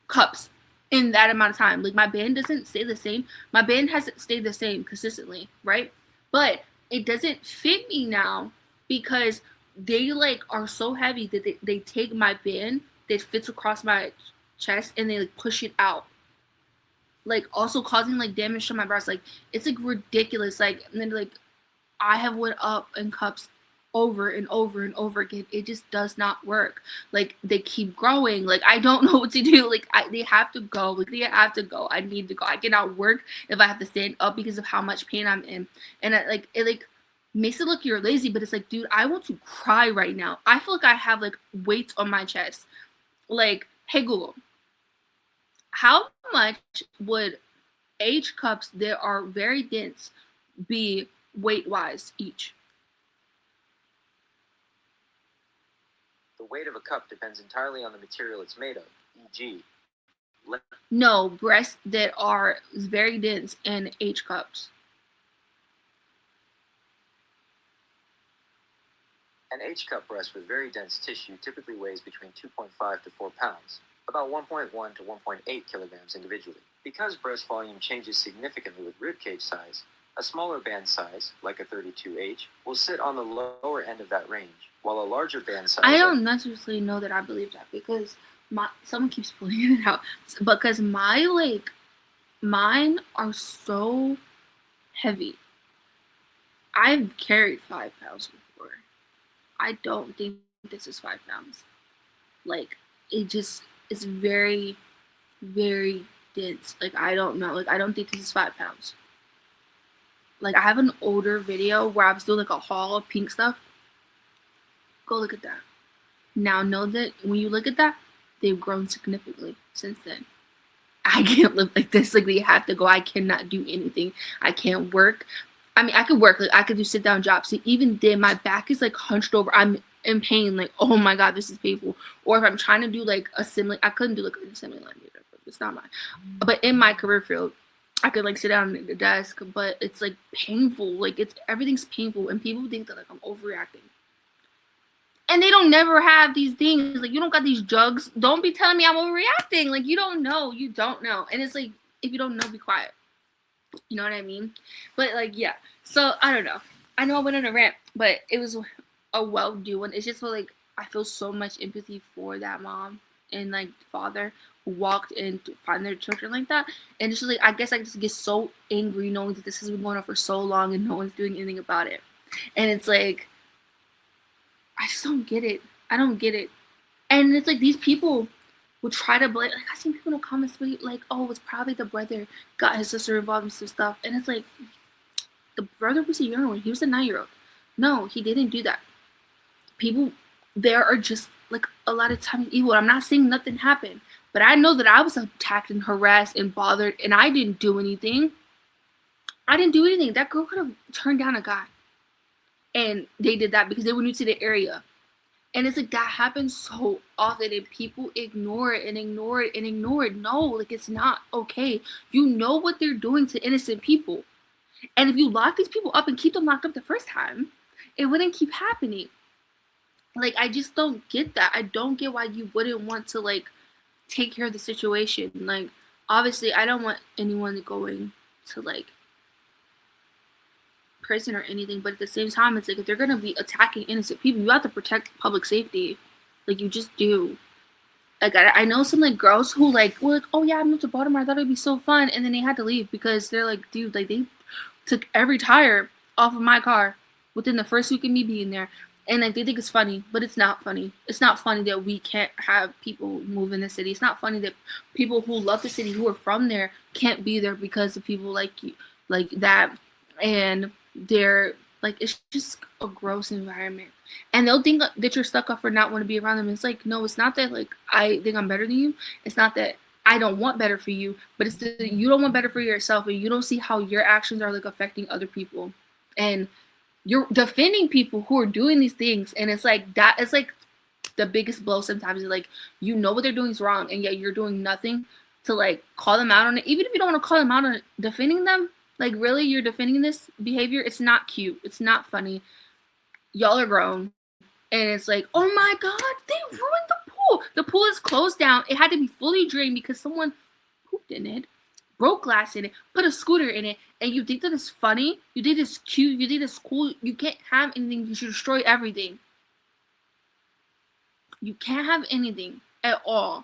cups in that amount of time. Like my band doesn't stay the same. My band hasn't stayed the same consistently, right? But it doesn't fit me now because they like are so heavy that they take my band that fits across my chest and they like push it out, like also causing like damage to my breast. Like it's like ridiculous. Like and then like I have went up in cups over and over and over again. It just does not work. Like they keep growing. Like I don't know what to do. Like they have to go. Like they have to go. I need to go. I cannot work if I have to stand up because of how much pain I'm in. And it like makes it look you're lazy, but it's like, dude, I want to cry right now. I feel like I have like weights on my chest. Like, hey Google, how much would H cups that are very dense be weight-wise each? The weight of a cup depends entirely on the material it's made of, e.g. No, breasts that are very dense in H cups. An H-cup breast with very dense tissue typically weighs between 2.5 to 4 pounds, about 1.1 to 1.8 kilograms individually. Because breast volume changes significantly with ribcage size, a smaller band size, like a 32H, will sit on the lower end of that range, while a larger band size... I don't necessarily know that I believe that, because someone keeps pulling it out. Because mine are so heavy. I've carried 5 pounds before. I don't think this is 5 pounds. Like, it just is very, very dense. Like, I don't know. Like, I don't think this is 5 pounds. Like, I have an older video where I was doing like a haul of pink stuff. Go look at that. Now know that when you look at that, they've grown significantly since then. I can't live like this. Like, they have to go. I cannot do anything. I can't work. I mean, I could work. Like, I could do sit down jobs. So even then, my back is like hunched over. I'm in pain. Like, oh my god, this is painful. Or if I'm trying to do like assembly, I couldn't do like an assembly line either. But it's not mine. But in my career field, I could like sit down at the desk, but it's like painful. Like, everything's painful, and people think that like I'm overreacting. And they don't never have these things. Like, you don't got these jugs. Don't be telling me I'm overreacting. Like, you don't know. You don't know. And it's like, if you don't know, be quiet. You know what I mean? But like, yeah. So I don't know. I know I went on a rant, but it was a well-due one. It's just like, I feel so much empathy for that mom and like father who walked in to find their children like that. And it's just like, I guess I just get so angry knowing that this has been going on for so long and no one's doing anything about it. And it's like, I just don't get it. I don't get it. And it's like, these people would try to blame. Like, I seen people in the comments be like, oh, it's probably the brother got his sister involved in some stuff. And it's like, the brother was a younger one. He was a 9-year-old. No, he didn't do that. People there are just like a lot of times evil. I'm not saying nothing happened, but I know that I was attacked and harassed and bothered, and I didn't do anything. I didn't do anything. That girl could have turned down a guy. And they did that because they were new to the area. And it's like, that happens so often, and people ignore it and ignore it and ignore it. No, like, it's not okay. You know what they're doing to innocent people. And if you lock these people up and keep them locked up the first time, it wouldn't keep happening. Like, I just don't get that. I don't get why you wouldn't want to, like, take care of the situation. Like, obviously, I don't want anyone going to, like, prison or anything, but at the same time, it's like, if they're gonna be attacking innocent people, you have to protect public safety. Like, you just do. Like, I know some like girls who like were like, oh yeah, I moved to Baltimore, I thought it'd be so fun, and then they had to leave because they're like, dude, like, they took every tire off of my car within the first week of me being there. And like, they think it's funny, but it's not funny. It's not funny that we can't have people move in the city. It's not funny that people who love the city, who are from there, can't be there because of people like you, like that. And they're like, it's just a gross environment. And they'll think that you're stuck up for not want to be around them. It's like, no, it's not that like I think I'm better than you. It's not that I don't want better for you, but it's that you don't want better for yourself, and you don't see how your actions are like affecting other people. And you're defending people who are doing these things, and it's like, that is like the biggest blow sometimes. Is like, you know what they're doing is wrong, and yet you're doing nothing to like call them out on it. Even if you don't want to call them out on it, defending them, like, really, you're defending this behavior? It's not cute. It's not funny. Y'all are grown. And it's like, oh my god, they ruined the pool. The pool is closed down. It had to be fully drained because someone pooped in it, broke glass in it, put a scooter in it, and you think that it's funny? You think it's cute? You think it's cool? You can't have anything. You should destroy everything. You can't have anything at all.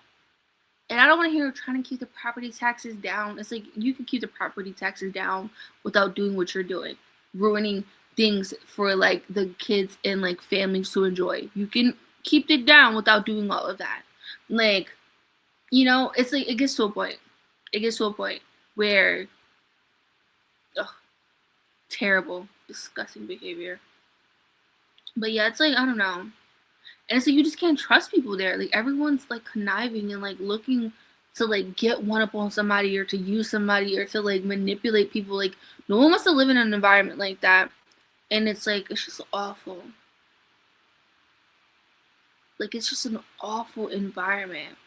And I don't want to hear trying to keep the property taxes down. It's like, you can keep the property taxes down without doing what you're doing, ruining things for like the kids and like families to enjoy. You can keep it down without doing all of that. Like, you know, it's like, it gets to a point. It gets to a point where, terrible, disgusting behavior. But yeah, it's like, I don't know. And it's like, you just can't trust people there. Like, everyone's like conniving and like looking to like get one up on somebody, or to use somebody, or to like manipulate people. Like, no one wants to live in an environment like that. And it's like, it's just awful. Like, it's just an awful environment.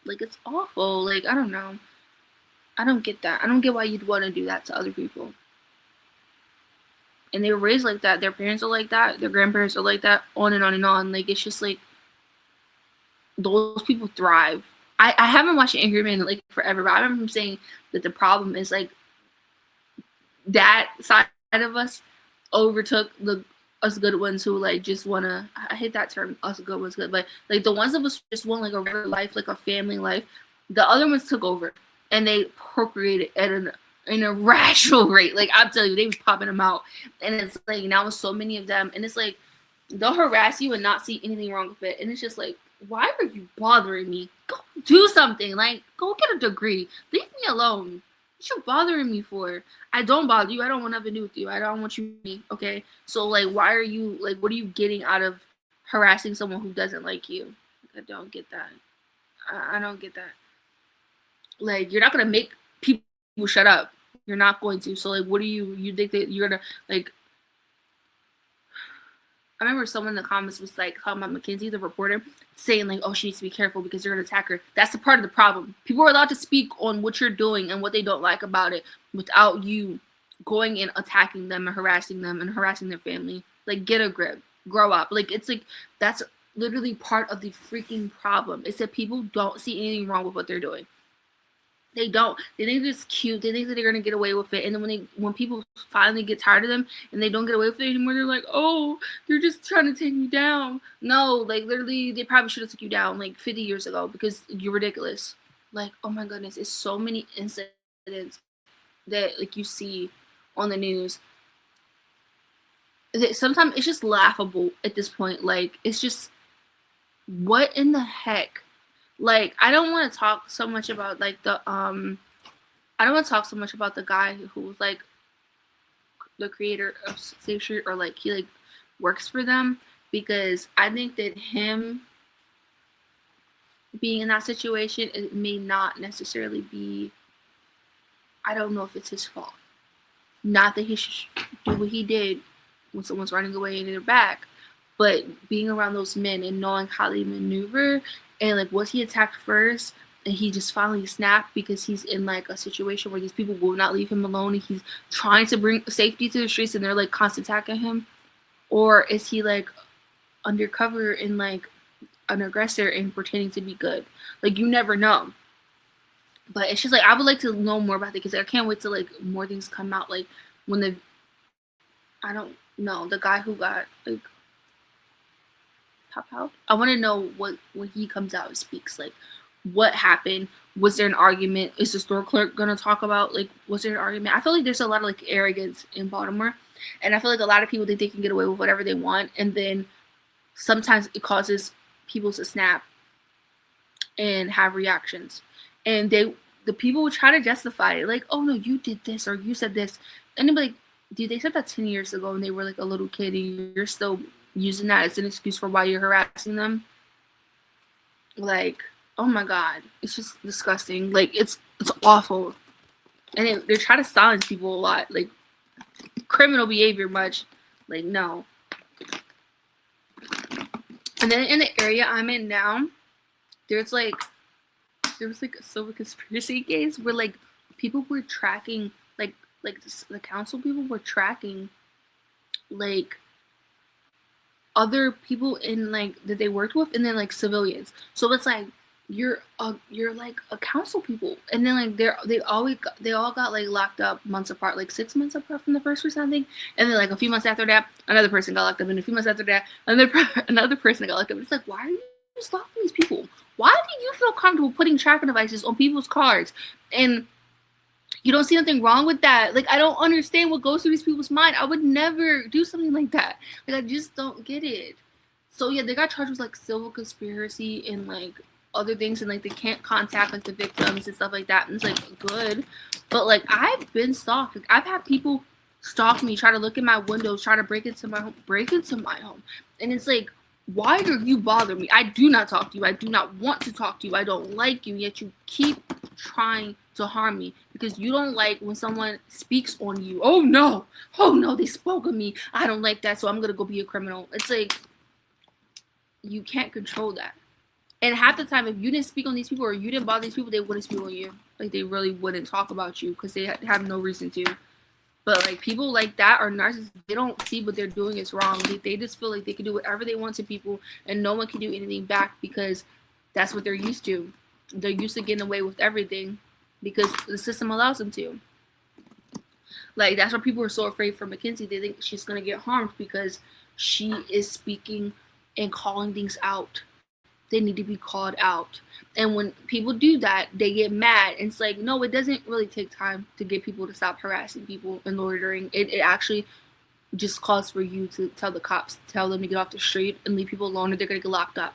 Like, it's awful. Like, I don't know. I don't get that. I don't get why you'd want to do that to other people. and they were raised like that. Their parents are like that. Their grandparents are like that. On and on and on. Like, it's just like those people thrive. I haven't watched Angry Man like forever, but I remember him saying that the problem is like that side of us overtook the us good ones who like just wanna, I hate that term, us good ones good, but like the ones of us just want like a real life, like a family life. The other ones took over and they procreated at an irrational rate. Like, I'm telling you, they was popping them out, and it's like now with so many of them, and it's like they'll harass you and not see anything wrong with it, and it's just like, why are you bothering me? Go do something. Like, go get a degree. Leave me alone. What you bothering me for? I don't bother you. I don't want nothing to do with you. I don't want you to me. Okay? So, like, why are you, like, what are you getting out of harassing someone who doesn't like you? Like, I don't get that. I don't get that. Like, you're not going to make people shut up. You're not going to. So, like, what do you think that you're going to, like, I remember someone in the comments was like talking about Mackenzie, the reporter, saying like, "Oh, she needs to be careful because they're gonna attack her." That's the part of the problem. People are allowed to speak on what you're doing and what they don't like about it without you going and attacking them and harassing their family. Like, get a grip, grow up. Like, it's like that's literally part of the freaking problem. It's that people don't see anything wrong with what they're doing. They don't. They think it's cute. They think that they're gonna get away with it. And then when people finally get tired of them and they don't get away with it anymore, they're like, "Oh, they're just trying to take me down." No, like literally, they probably should have took you down like 50 years ago because you're ridiculous. Like, oh my goodness, it's so many incidents that like you see on the news. That sometimes it's just laughable at this point. Like, it's just, what in the heck? Like, I don't want to talk so much about like the I don't want to talk so much about the guy who was like the creator of Safe Street, or like he like works for them, because I think that him being in that situation, it may not necessarily be, I don't know if it's his fault. Not that he should do what he did when someone's running away in their back, but being around those men and knowing how they maneuver. And like, was he attacked first and he just finally snapped because he's in like a situation where these people will not leave him alone and he's trying to bring safety to the streets and they're like constantly attacking him? Or is he like undercover and like an aggressor and pretending to be good? Like, you never know. But it's just like, I would like to know more about it because I can't wait to like more things come out. Like, when the, I don't know, the guy who got like pop out. I want to know what when he comes out and speaks, like, what happened. Was there an argument? Is the store clerk gonna talk about like, was there an argument? I feel like there's a lot of like arrogance in Baltimore, and I feel like a lot of people think they can get away with whatever they want, and then sometimes it causes people to snap and have reactions, and the people would try to justify it, like, "Oh no, you did this or you said this," and they'd be like, "Dude, they said that 10 years ago and they were like a little kid, and you're still using that as an excuse for why you're harassing them." Like, oh my god, it's just disgusting. Like, it's awful. And they try to silence people a lot, like criminal behavior much. Like, no. And then in the area I'm in now, there was like a silver conspiracy case where like people were tracking like the council people were tracking like other people in like that they worked with, and then like civilians. So it's like you're like a council people, and then like they all got like locked up months apart, like 6 months apart from the first person, I think. And then like a few months after that, another person got locked up, and a few months after that, another person got locked up. It's like, why are you stalking these people? Why do you feel comfortable putting tracking devices on people's cars? And you don't see nothing wrong with that. Like, I don't understand what goes through these people's mind. I would never do something like that. Like, I just don't get it. So yeah, they got charged with like civil conspiracy and like other things, and like they can't contact like the victims and stuff like that. And it's like, good, but like I've been stalked. Like, I've had people stalk me, try to look in my windows, try to break into my home, and it's like, why do you bother me? I do not talk to you. I do not want to talk to you. I don't like you, yet you keep trying to harm me because you don't like when someone speaks on you. Oh no, they spoke of me. I don't like that, so I'm gonna go be a criminal. It's like, you can't control that. And half the time, if you didn't speak on these people or you didn't bother these people, they wouldn't speak on you. Like, they really wouldn't talk about you because they have no reason to. But like people like that are narcissists. They don't see what they're doing is wrong. They just feel like they can do whatever they want to people, and no one can do anything back because that's what they're used to. They're used to getting away with everything because the system allows them to. Like that's why people are so afraid for Mackenzie. They think she's gonna get harmed because she is speaking and calling things out. They need to be called out. And when people do that, they get mad. And it's like, no, it doesn't really take time to get people to stop harassing people and loitering. It actually just calls for you to tell the cops, tell them to get off the street and leave people alone, or they're gonna get locked up.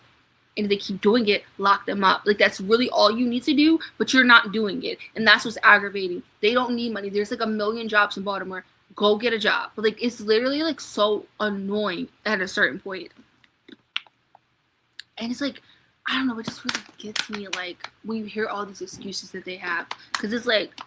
And if they keep doing it, lock them up. Like that's really all you need to do, but you're not doing it. And that's what's aggravating. They don't need money. There's like 1 million jobs in Baltimore. Go get a job. But like it's literally like so annoying at a certain point. And it's like, I don't know, it just really gets me, like, when you hear all these excuses that they have. Because it's like,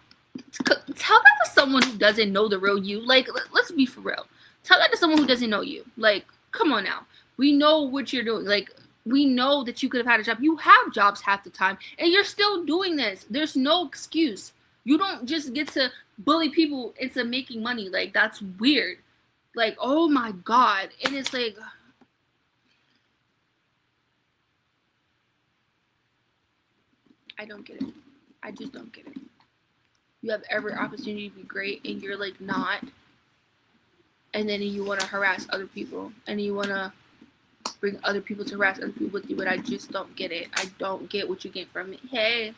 tell that to someone who doesn't know the real you. Like, let's be for real. Tell that to someone who doesn't know you. Like, come on now. We know what you're doing. Like, we know that you could have had a job. You have jobs half the time, and you're still doing this. There's no excuse. You don't just get to bully people into making money. Like, that's weird. Like, oh my God. And it's like... I don't get it. I just don't get it. You have every opportunity to be great and you're like not. And then you want to harass other people and you want to bring other people to harass other people with you, but I just don't get it. I don't get what you get from me. Hey,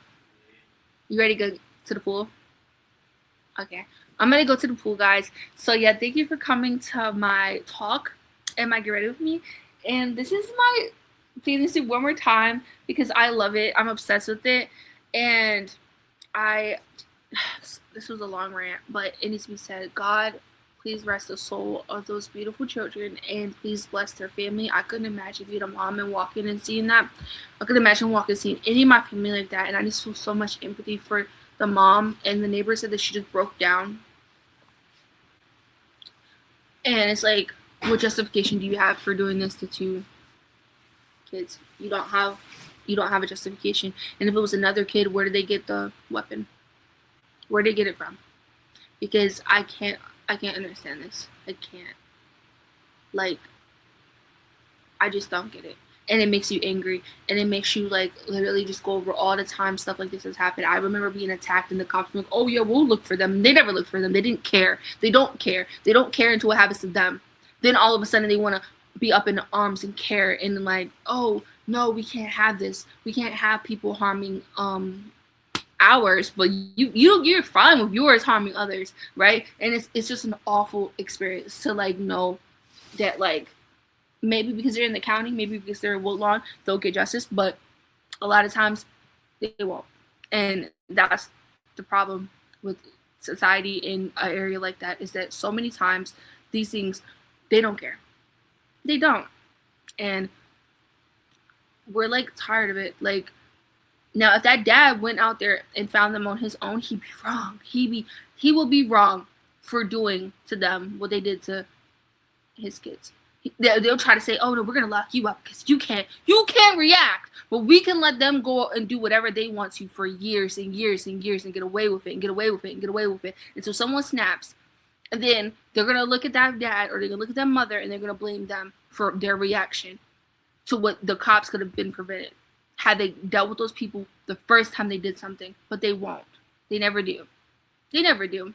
you ready to go to the pool? Okay. I'm going to go to the pool, guys. So yeah, thank you for coming to my talk and my Get Ready With Me. And this is my fantasy one more time because I love it. I'm obsessed with it. And this was a long rant, but it needs to be said. God, please rest the soul of those beautiful children and please bless their family. I couldn't imagine being a mom and walking and seeing that. I couldn't imagine walking and seeing any of my family like that. And I just feel so much empathy for the mom. And the neighbor said that she just broke down. And it's like, what justification do you have for doing this to two kids? You don't have a justification. And if it was another kid, where did they get the weapon? Where did they get it from? Because I can't understand this. I can't. Like, I just don't get it. And it makes you angry. And it makes you, like, literally just go over all the time stuff like this has happened. I remember being attacked and the cops were like, oh, yeah, we'll look for them. They never looked for them. They didn't care. They don't care. They don't care until what happens to them. Then all of a sudden they want to be up in arms and care and, like, oh, no, we can't have this. We can't have people harming ours, but you're fine with yours harming others, right? And it's just an awful experience to like know that like maybe because they're in the county, maybe because they're in Woodlawn, they'll get justice, but a lot of times they won't. And that's the problem with society in an area like that, is that so many times these things, they don't care. They don't. And we're like tired of it. Like, now if that dad went out there and found them on his own, he'd be wrong. He will be wrong for doing to them what they did to his kids. They'll try to say, oh no, we're gonna lock you up because you can't react, but we can let them go and do whatever they want to for years and years and years and get away with it and get away with it and get away with it until someone snaps. And then they're gonna look at that dad or they're gonna look at that mother and they're gonna blame them for their reaction to what the cops could have been prevented had they dealt with those people the first time they did something. But they won't. They never do. They never do.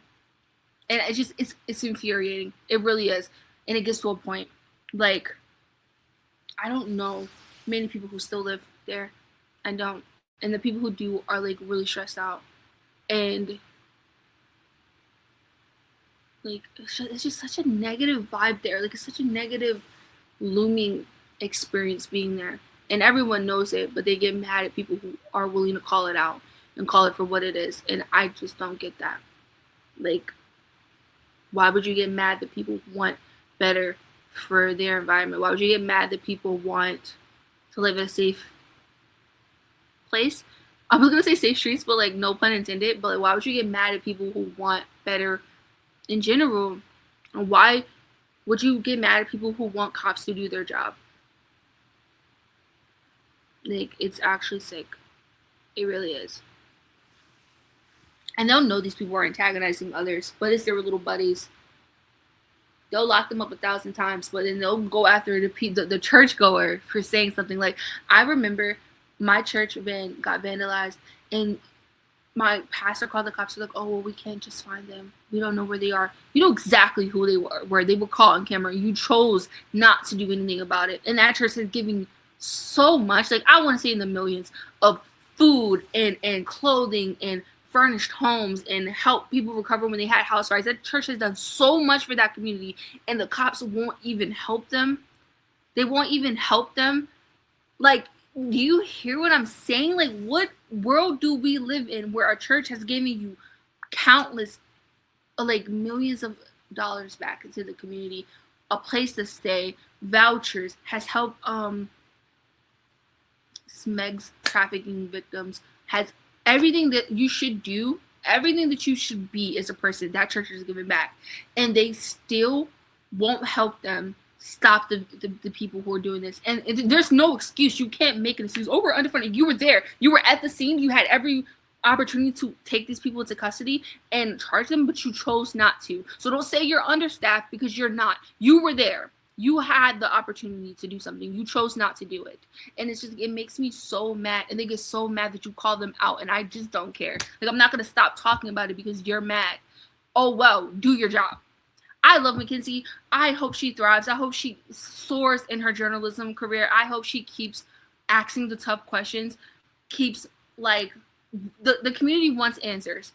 And it's infuriating. It really is. And it gets to a point. Like, I don't know many people who still live there. I don't. And the people who do are like really stressed out. And like it's just such a negative vibe there. Like it's such a negative looming experience being there. And everyone knows it, but they get mad at people who are willing to call it out and call it for what it is. And I just don't get that. Like, why would you get mad that people want better for their environment? Why would you get mad that people want to live in a safe place? I was going to say safe streets, but like no pun intended. But like, why would you get mad at people who want better in general? And why would you get mad at people who want cops to do their job? Like, it's actually sick. It really is. And they'll know these people are antagonizing others, but it's their little buddies. They'll lock them up 1,000 times, but then they'll go after the churchgoer for saying something. Like, I remember my church van got vandalized, and my pastor called the cops. Like, oh, well, we can't just find them. We don't know where they are. You know exactly who they were. They were caught on camera. You chose not to do anything about it. And that church is giving so much. Like, I want to say in the millions of food and clothing and furnished homes and help people recover when they had house fires. That church has done so much for that community, and the cops won't even help them. They won't even help them. Like, do you hear what I'm saying? Like, what world do we live in where our church has given you countless, like, millions of dollars back into the community, a place to stay, vouchers, has helped SMEGS trafficking victims, has everything that you should do, everything that you should be as a person, that church is giving back. And they still won't help them stop the people who are doing this. And there's no excuse. You can't make an excuse. Oh, we're underfunded. You were there. You were at the scene. You had every opportunity to take these people into custody and charge them, but you chose not to. So don't say you're understaffed, because you're not. You were there. You had the opportunity to do something. You chose not to do it. And it's just, it makes me so mad. And they get so mad that you call them out. And I just don't care. Like, I'm not going to stop talking about it because you're mad. Oh, well, do your job. I love Mackenzie. I hope she thrives. I hope she soars in her journalism career. I hope she keeps asking the tough questions. Keeps, like, the community wants answers.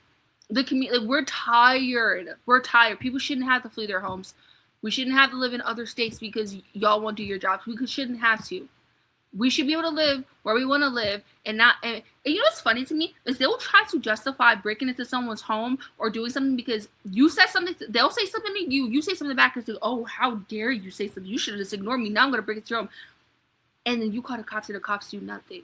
The community, like, we're tired. We're tired. People shouldn't have to flee their homes. We shouldn't have to live in other states because y'all won't do your jobs. We shouldn't have to. We should be able to live where we want to live, and not. And you know what's funny to me is they'll try to justify breaking into someone's home or doing something because you said something. They'll say something to you. You say something back and say, "Oh, how dare you say something? You should have just ignored me. Now I'm gonna break into your home." And then you call the cops, and the cops do nothing.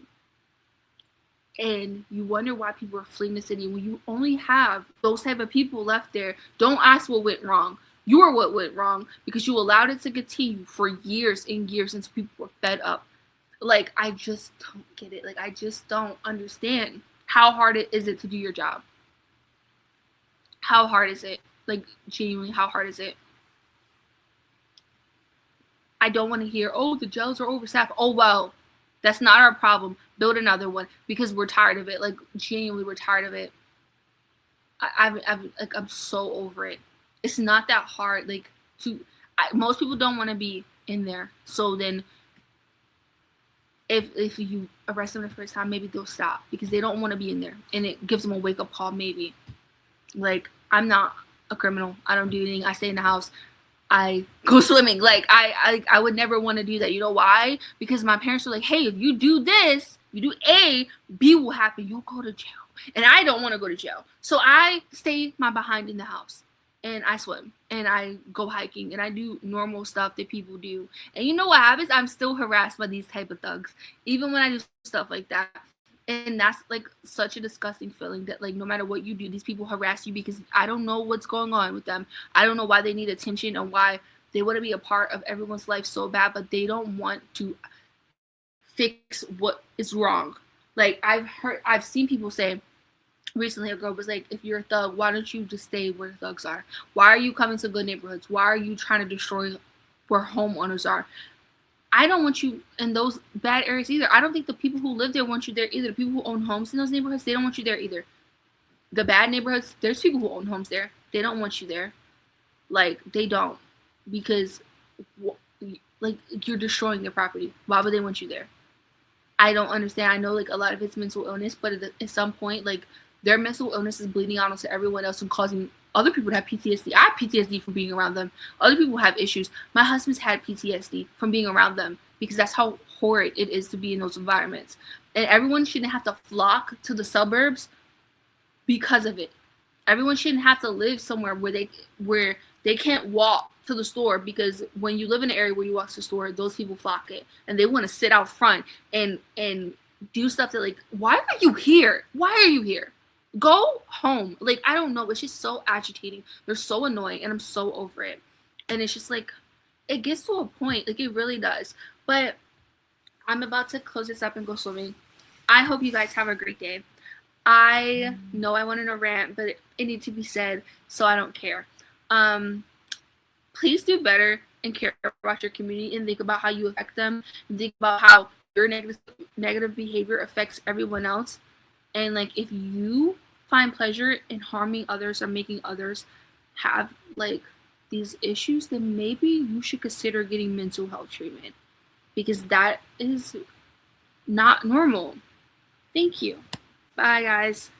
And you wonder why people are fleeing the city when you only have those type of people left there. Don't ask what went wrong. You are what went wrong because you allowed it to continue for years and years until people were fed up. Like, I just don't get it. Like, I just don't understand how hard is it to do your job. How hard is it? Like, genuinely, how hard is it? I don't want to hear, oh, the jails are overstaffed. Oh, well, that's not our problem. Build another one because we're tired of it. Like, genuinely, we're tired of it. I'm so over it. It's not that hard. Like, most people don't want to be in there. So then, if you arrest them the first time, maybe they'll stop because they don't want to be in there, and it gives them a wake up call. Maybe, like, I'm not a criminal. I don't do anything. I stay in the house. I go swimming. Like, I would never want to do that. You know why? Because my parents were like, hey, if you do this, you do A, B will happen. You'll go to jail. And I don't want to go to jail. So I stay my behind in the house. And I swim. And I go hiking. And I do normal stuff that people do. And you know what happens? I'm still harassed by these type of thugs. Even when I do stuff like that. And that's, like, such a disgusting feeling that, like, no matter what you do, these people harass you because I don't know what's going on with them. I don't know why they need attention and why they want to be a part of everyone's life so bad, but they don't want to fix what is wrong. Like, I've seen people say, recently a girl was like, if you're a thug, why don't you just stay where the thugs are? Why are you coming to good neighborhoods? Why are you trying to destroy where homeowners are? I don't want you in those bad areas either. I don't think the people who live there want you there either. The people who own homes in those neighborhoods, they don't want you there either. The bad neighborhoods, there's people who own homes there. They don't want you there. Like, they don't. Because, like, you're destroying their property. Why would they want you there? I don't understand. I know, like, a lot of it's mental illness, but at some point, like, their mental illness is bleeding out onto everyone else and causing other people to have PTSD. I have PTSD from being around them. Other people have issues. My husband's had PTSD from being around them because that's how horrid it is to be in those environments. And everyone shouldn't have to flock to the suburbs because of it. Everyone shouldn't have to live somewhere where they can't walk to the store, because when you live in an area where you walk to the store, those people flock it and they want to sit out front and do stuff that, like, why are you here? Why are you here? Go home. Like, I don't know. It's just so agitating. They're so annoying, and I'm so over it. And it's just like, it gets to a point. Like, it really does. But I'm about to close this up and go swimming. I hope you guys have a great day. I know I went in a rant, but it needs to be said, so I don't care. Please do better and care about your community and think about how you affect them and think about how your negative behavior affects everyone else. And like, if you find pleasure in harming others or making others have like these issues, then maybe you should consider getting mental health treatment, because that is not normal. Thank you. Bye, guys.